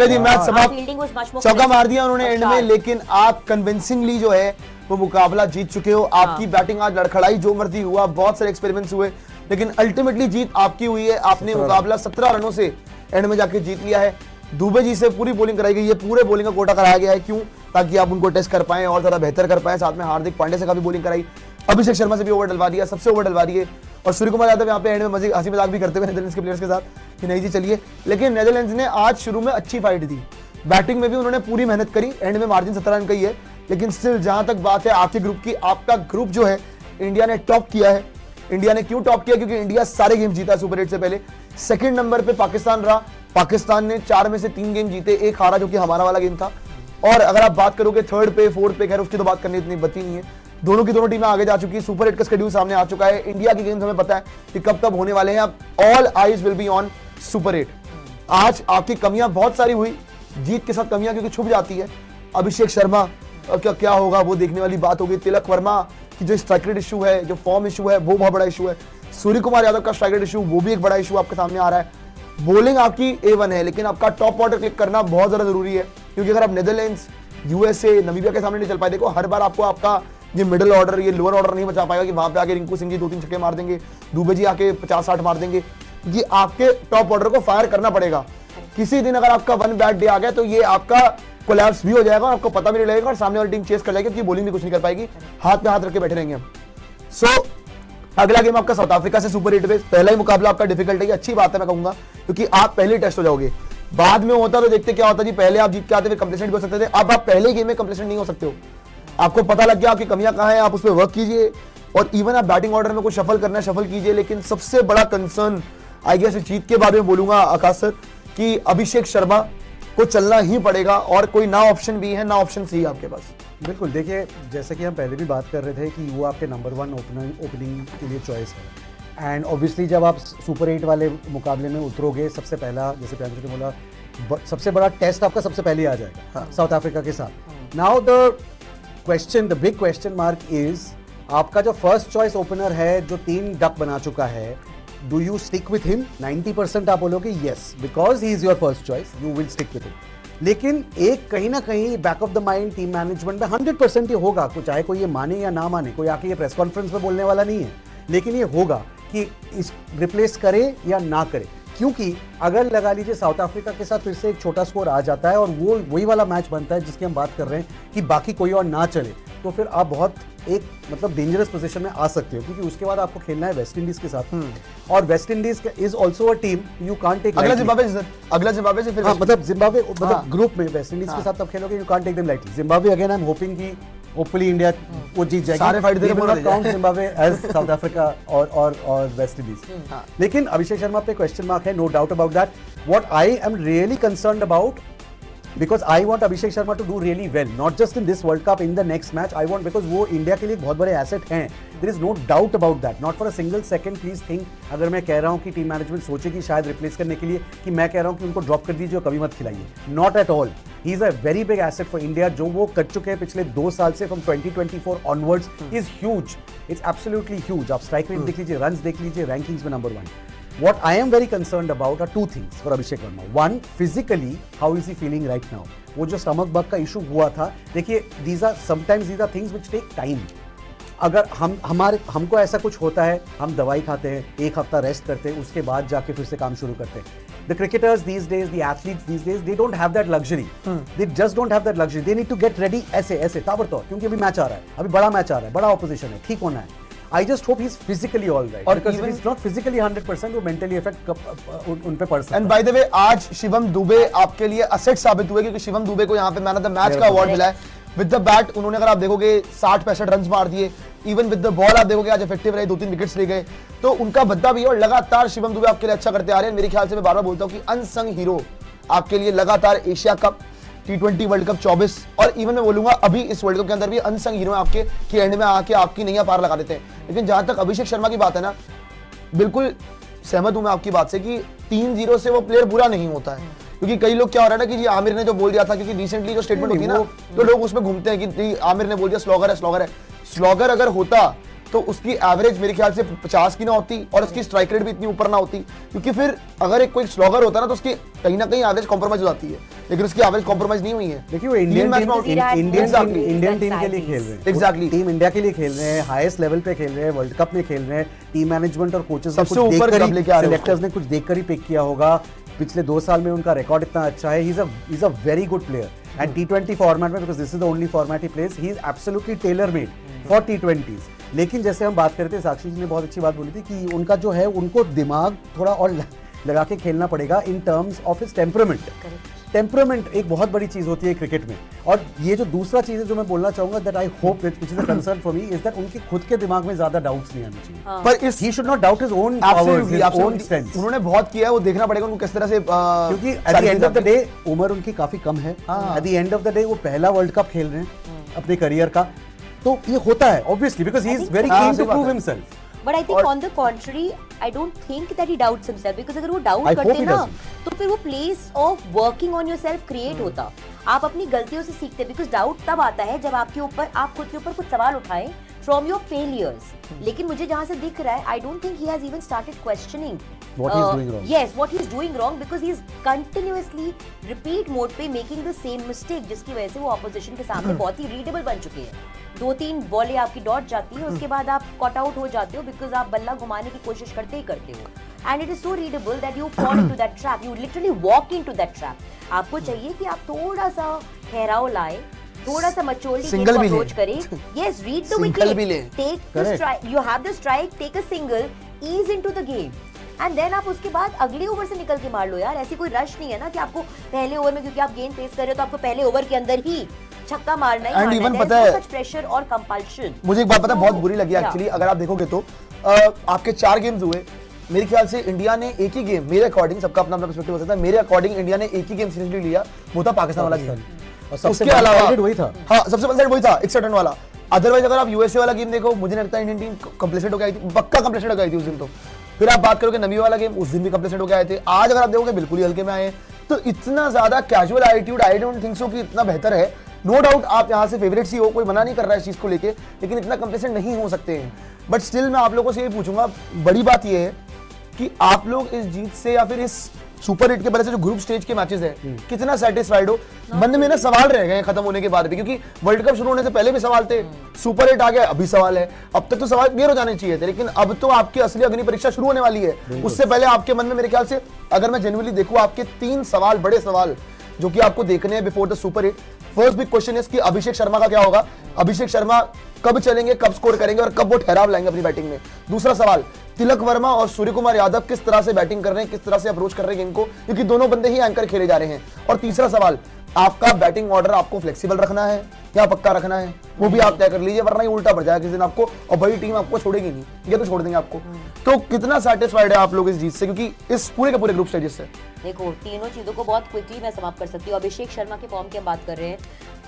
चले जी मैच समाप्त, fielding was much more चौका मार दिया उन्होंने एंड में, लेकिन आप कन्विंसिंगली जो है वो मुकाबला जीत चुके हो। आपकी बैटिंग आज लड़खड़ाई जो मर्जी हुआ, बहुत सारे एक्सपेरिमेंट्स हुए, लेकिन अल्टीमेटली जीत आपकी हुई है। आपने मुकाबला 17 रनों से एंड में जाके जीत लिया है। दुबे जी से पूरी बॉलिंग कराई गई है, पूरे बॉलिंग का कोटा कराया गया है। क्यों? ताकि आप उनको टेस्ट कर पाएं और ज्यादा बेहतर कर पाएं। साथ में हार्दिक पांड्या से काफी बॉलिंग कराई, अभिषेक शर्मा से भी ओवर डलवा दिया, सबसे ओवर डलवा दिए। और सूर्य कुमार यादव यहाँ पे एंड में मजे हंसी मजाक भी करते हुए नेदरलैंड्स के प्लेयर्स के साथ कि नहीं जी चलिए। लेकिन नेदरलैंड्स ने आज शुरू में अच्छी फाइट दी, बैटिंग में भी उन्होंने पूरी मेहनत करी। एंड में मार्जिन 17 रन का ही है, लेकिन स्टिल जहां तक बात है आपके ग्रुप की, आपका ग्रुप जो है इंडिया ने टॉप किया है। इंडिया ने क्यों टॉप किया? क्योंकि इंडिया सारे गेम जीता सुपर 8 से पहले। सेकंड नंबर पे पाकिस्तान रहा, पाकिस्तान ने 4 में से 3 गेम जीते, एक हारा जो कि हमारा वाला गेम था। और अगर आप बात करोगे थर्ड पे, फोर्थ पे, खैर उसकी तो बात करनी इतनी बची नहीं है। दोनों की दोनों टीमें आगे जा चुकी है, सुपर 8 का शेड्यूल सामने आ चुका है। इंडिया की गेम्स हमें पता है कि कब कब होने वाले हैं। अब all eyes will be on super 8। आज आपकी कमियां बहुत सारी हुई, जीत के साथ कमियां क्योंकि छुप जाती है। अभिषेक शर्मा क्या होगा वो देखने वाली बात होगी। तिलक वर्मा की जो स्ट्राइक रेट इशू है, जो फॉर्म इशू है, वो बहुत बड़ा इशू है। सूर्य कुमार यादव का स्ट्राइक रेट इशू, वो भी एक बड़ा इशू आपके सामने आ रहा है। बॉलिंग आपकी A1 है, लेकिन आपका टॉप ऑर्डर क्लिक करना बहुत ज्यादा जरूरी है, क्योंकि अगर आप नेदरलैंड्स, यूएसए, नमीबिया के सामने नहीं चल पाए, देखो हर बार आपको आपका ये मिडिल ऑर्डर, ये लोअर ऑर्डर नहीं बचा पाएगा कि वहां पे आके रिंकू सिंह जी 2-3 छक्के मार देंगे, दुबे जी आके 50-60 मार देंगे। ये आपके टॉप ऑर्डर को फायर करना पड़ेगा। किसी दिन अगर आपका वन बैड डे आ गया तो ये आपका कोलैप्स भी हो जाएगा और आपको पता भी नहीं लगेगा और सामने वाली टीम चेस कर जाएगी, क्योंकि बॉलिंग भी कुछ नहीं कर पाएगी, हाथ पे हाथ रख के बैठे रहेंगे हम। सो अगला गेम आपका साउथ अफ्रीका से सुपर 8 पे। पहला ही मुकाबला आपका डिफिकल्ट है, अच्छी बात है मैं कहूंगा, क्योंकि आप पहले टेस्ट हो जाओगे। बाद में होता तो देखते क्या होता जी, पहले आप जीत के आते थे कंप्लेसेंट भी हो सकते थे, अब आप पहले गेम में कंप्लेसेंट नहीं हो सकते हो। आपको पता लग गया आपकी कमियां कहां हैं, आप उस पर वर्क कीजिए। और इवन आप बैटिंग ऑर्डर में कुछ शफल करना है शफल कीजिए। लेकिन सबसे बड़ा कंसर्न आई गेस जीत के बारे में बोलूंगा आकाश सर, कि अभिषेक शर्मा को चलना ही पड़ेगा और कोई ना ऑप्शन भी है ना ऑप्शन सी है आपके पास। बिल्कुल, देखिए जैसे कि हम पहले भी बात कर रहे थे कि वो आपके नंबर 1 ओपनिंग के लिए चॉइस है। एंड ऑब्वियसली जब आप सुपर 8 वाले मुकाबले में उतरोगे, सबसे पहला जैसे प्रियांशु ने बोला, सबसे बड़ा टेस्ट आपका सबसे पहले आ जाएगा साउथ अफ्रीका के साथ। Now the big question mark is, आपका जो फर्स्ट चॉइस ओपनर है जो 3 डक बना चुका है, do you stick with him? 90% आप बोलोगे yes, because he is your first choice, you will stick with him. लेकिन एक कहीं ना कहीं back of the mind team management में 100% ये होगा, चाहे कोई ये माने या ना माने, कोई आके ये प्रेस कॉन्फ्रेंस में बोलने वाला नहीं है, लेकिन ये होगा कि इस रिप्लेस करे या ना करे। क्योंकि अगर लगा लीजिए साउथ अफ्रीका के साथ फिर से एक छोटा स्कोर आ जाता है और वो वही वाला मैच बनता है जिसकी हम बात कर रहे हैं कि बाकी कोई और ना चले, तो फिर आप बहुत एक मतलब डेंजरस पोजीशन में आ सकते हो, क्योंकि उसके बाद आपको खेलना है वेस्ट इंडीज के साथ। और West Indies is also a team you can't take. अगला जिम्बाब्वे से फिर मतलब जिम्बाब्वे मतलब ग्रुप में वेस्ट इंडीज के साथ आप खेलोगे, you can't take them lightly. Zimbabwe again I am hoping कि होपफुली इंडिया वो जीत जाएगी, सारे फाइट देके बोल count Zimbabwe as South Africa और वेस्ट इंडीज। लेकिन अभिषेक शर्मा पे क्वेश्चन मार्क है, no doubt about that. What I am really concerned about, because I want Abhishek Sharma to do really well, not just in this World Cup, in the next match I want, because वो India के लिए एक बहुत बड़े asset हैं, there is no doubt about that, not for a single second please think अगर मैं कह रहा हूँ कि टीम मैनेजमेंट सोचेगी शायद रिप्लेस करने के लिए कि मैं कह रहा हूँ कि उनको ड्रॉप कर दीजिए और कभी मत खिलाइए, not at all. He is a very big asset for India, जो वो कर चुके हैं पिछले 2 साल से, from 2024 onwards is huge, it's absolutely huge. आप स्ट्राइक रेट देख लीजिए, रन्स देख लीजिए, रैंकिंग्स में number 1। What I am very concerned about are 2 things for Abhishek Sharma. One, physically, how is he feeling right now? वो जो stomach bug का issue हुआ था, देखिए these are things which take time. अगर हमको ऐसा कुछ होता है, हम दवाई खाते हैं, 1 हफ्ता रेस्ट करते हैं, उसके बाद जाके फिर से काम शुरू करते हैं। The cricketers these days, the athletes these days, they don't have that luxury. They just don't have that luxury. They need to get ready ऐसे ताबड़तोड़, क्योंकि अभी मैच आ रहा है, अभी बड़ा मैच आ रहा है, बड़ा ऑपोजिशन है, ठीक होना है। I just hope he's physically all right. और because if he's not physically 100%, वो mentally effect उन पे पड़ सकता है। And by the way, आज शिवम दुबे आपके लिए असेट साबित हुए, क्योंकि शिवम दुबे को यहाँ पे मैन ऑफ द मैच का अवार्ड मिला है। विद द बैट उन्होंने, अगर आप देखोगे 60-65 रन मार दिए, इवन विद द बॉल आप देखोगे आज इफेक्टिव रहे, 2-3 विकेट्स ले गए, तो उनका बद्दा भी है। और लगातार शिवम दुबे आपके लिए अच्छा करते आ रहे हैं। मेरे ख्याल से मैं बार-बार बोलता हूँ कि अनसंग हीरो आपके लिए लगातार Asia cup, T20 world cup 24 और इवन मैं बोलूंगा अभी इस वर्ल्ड कप के अंदर भी अनसंग हीरो आपके कि एंड में आके आपकी नैया पार लगा देते हैं। लेकिन जहां तक अभिषेक शर्मा की बात है ना, बिल्कुल सहमत हूं मैं आपकी बात से कि 3-0 से वो प्लेयर बुरा नहीं होता है, क्योंकि कई लोग क्या हो रहा है ना कि जी आमिर ने जो बोल दिया था, क्योंकि रिसेंटली जो स्टेटमेंट होती है ना, तो लोग उसमें घूमते हैं कि आमिर ने बोल दिया स्लॉगर है। स्लॉगर अगर होता तो उसकी एवरेज मेरे ख्याल से 50 की ना होती और उसकी स्ट्राइक रेट भी इतनी ऊपर ना होती, क्योंकि फिर अगर एक कोई स्लॉगर होता है ना तो उसकी कहीं ना कहीं एवरेज कॉम्प्रोमाइज हो जाती है, लेकिन उसकी एवरेज कॉम्प्रोमाइज नहीं हुई है। देखिए वो इंडियन टीम के लिए खेल रहे हैं, एग्जैक्टली टीम इंडिया के लिए खेल रहे हैं, हाईएस्ट लेवल पे खेल रहे हैं, वर्ल्ड कप में खेल रहे हैं, टीम मैनेजमेंट और कोचेस ने सबसे कुछ ऊपर देखकर कब लेके आ रहे हो सिलेक्टर्स ने कुछ देखकर ही पिक किया होगा। पिछले 2 साल में उनका रिकॉर्ड इतना अच्छा है, he is a very good player and T20 format में, because this is the only format he plays, he is absolutely tailor made for T20s। लेकिन जैसे हम बात कर रहे थे, साक्षी जी ने बहुत अच्छी बात बोली थी कि उनका जो है उनको दिमाग थोड़ा और लगा के खेलना पड़ेगा in terms of his temperament. Temperament एक बहुत बड़ी चीज होती है क्रिकेट में। और ये जो दूसरा चीज है जो मैं बोलना चाहूंगा, that I hope which is a concern for me, is that उनके खुद के दिमाग में ज्यादा डाउट्स नहीं आने चाहिए। पर इस he should not doubt his own powers, his own strengths. उन्होंने बहुत किया है, वो देखना पड़ेगा उनको किस तरह से, क्योंकि at the end of the day उम्र उनकी काफी कम है, at the end of the day वो पहला वर्ल्ड कप खेल रहे हैं अपने करियर का, तो ये होता है obviously because he is very keen to prove himself. But I think on the contrary, I don't think that he doubts himself, because अगर वो डाउट करते ना तो फिर वो place of working on yourself create होता। आप अपनी गलतियों से सीखते, बिकॉज डाउट तब आता है जब आपके ऊपर, आप खुद के ऊपर कुछ सवाल उठाएं फ्रॉम योर फेलियर्स। लेकिन मुझे जहां से दिख रहा है, I don't think he has even started questioning what he is doing wrong. Yes, what he is doing wrong, because he is continuously repeat mode पे making the same mistake, जिसकी वजह से वो ऑपोजिशन के सामने बहुत ही रीडेबल बन चुके हैं। 2-3 बॉलें आपकी डॉट जाती है, उसके बाद आप कॉट आउट हो जाते हो, बिकॉज आप बल्ला घुमाने की कोशिश करते ही करते हो। And it is so readable that you fall into that trap, you literally walk into that trap. आपको चाहिए कि आप थोड़ा सा ठहराव लाए, थोड़ा सा मैच्योरिटी को अप्रोच करें। Yes, read the wicket, take the strike, you have the strike, take a single, ease into the game, and then आप उसके बाद अगले ओवर से निकल के मार लो यार। ऐसी कोई रश नहीं है ना कि आपको पहले ओवर में, क्योंकि आप गेंद फेस कर रहे हो तो आपको पहले ओवर के अंदर ही छक्का मारना ही मारना है। पता है, सच प्रेशर और कंपल्शन। मुझे एक बात पता है, बहुत बुरी लगी एक्चुअली। अगर आप देखोगे तो आपके 4 गेम्स हुए, मेरे ख्याल से इंडिया ने एक ही गेम, मेरे अकॉर्डिंग, सबका अपना अपना पर्सपेक्टिव हो सकता है, मेरे अकॉर्डिंग इंडिया ने एक ही गेम सीरियसली लिया, वो था पाकिस्तान वाला गेम। उसके अलावा वही था, हाँ सबसे वन साइड वही था, 61 रन वाला। अदरवाइज अगर आप यूएसए वाला गेम देखो, मुझे लगता है इंडियन टीम कंप्लेसेंट हो गई थी, पक्का कंप्लेसेंट हो गई थी उस दिन तो। फिर आप बात करोगे नबी वाला गेम, उस दिन भी कंप्लेसेंट हो गए थे। आज अगर आप देखोगे बिल्कुल ही हल्के में आए, तो इतना ज्यादा casual attitude, I don't think so कि इतना बेहतर है। नो डाउट आप यहाँ से फेवरेट्स ही हो, कोई मना नहीं कर रहा है इस चीज को लेके, लेकिन इतना कंप्लेसेंट नहीं हो सकते हैं। बट स्टिल मैं आप लोगों से ये पूछूंगा, बड़ी बात ये है कि आप लोग इस जीत से या फिर इस सुपर 8 के वजह से जो ग्रुप स्टेज के मैचेस है, कितना सेटिस्फाइड हो? मन में ना सवाल रह गए खत्म होने के बाद भी, क्योंकि वर्ल्ड कप शुरू होने से पहले भी सवाल थे, सुपर 8 आ गया अभी सवाल है। अब तक तो सवाल क्लियर हो जाने चाहिए थे, लेकिन अब तो आपकी असली अग्नि परीक्षा शुरू होने वाली है। उससे पहले आपके मन में मेरे ख्याल से, अगर मैं जेन्युइनली देखूं, आपके 3 सवाल, बड़े सवाल जो कि आपको देखने हैं before the super 8। First big question is कि अभिषेक शर्मा का क्या होगा? अभिषेक शर्मा कब चलेंगे, कब स्कोर करेंगे और कब वो ठहराव लाएंगे अपनी बैटिंग में? दूसरा सवाल, तिलक वर्मा और सूर्य कुमार यादव किस तरह से बैटिंग कर रहे हैं, किस तरह से अप्रोच कर रहे हैं गेम को, क्योंकि दोनों बंदे ही एंकर खेले जा रहे हैं। और तीसरा सवाल, आपका बैटिंग ऑर्डर आपको फ्लेक्सिबल रखना है या पक्का रखना है, वो भी आप तय कर लीजिए, वरना ये उल्टा पड़ जाएगा किसी दिन आपको, और बड़ी टीम आपको छोड़ेगी नहीं, ये तो छोड़ देंगे आपको। तो कितना सेटिस्फाइड है आप लोग इस जीत से, क्योंकि इस पूरे के पूरे ग्रुप स्टेजेस से? देखो, तीनों चीजों को बहुत क्विकली मैं समाप्त कर सकती हूँ। अभिषेक शर्मा के फॉर्म की हम बात कर रहे हैं,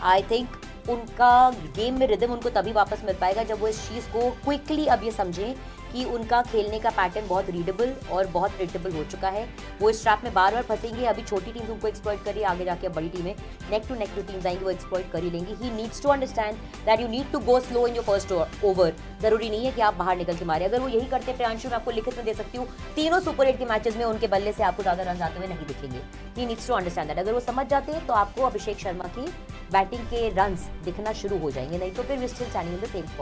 आई थिंक उनका गेम में रिदम उनको तभी वापस मिल पाएगा जब वो इस चीज़ को क्विकली अब ये समझें कि उनका खेलने का पैटर्न बहुत रीडेबल और बहुत प्रेडिक्टेबल हो चुका है। वो इस ट्रैप में बार बार फंसेंगे। अभी छोटी टीम्स उनको एक्सप्लॉइट करिए, आगे जाके बड़ी टीमें नेक टू टीम्स आएंगी, वो एक्सप्लॉइट कर ही लेंगी। He needs to understand that you need to go slow in your first over. जरूरी नहीं है कि आप बाहर निकल के मारे। अगर वो यही करते, प्रियांशु मैं आपको लिखित में दे सकती हूँ, तीनों सुपर 8 के मैचेस में उनके बल्ले से आपको ज्यादा रन आते हुए नहीं दिखेंगे। He needs to understand that. अगर वो समझ जाते हैं तो आपको अभिषेक शर्मा की बैटिंग के रन्स दिखना शुरू हो जाएंगे, नहीं तो फिर we still standing in the same spot.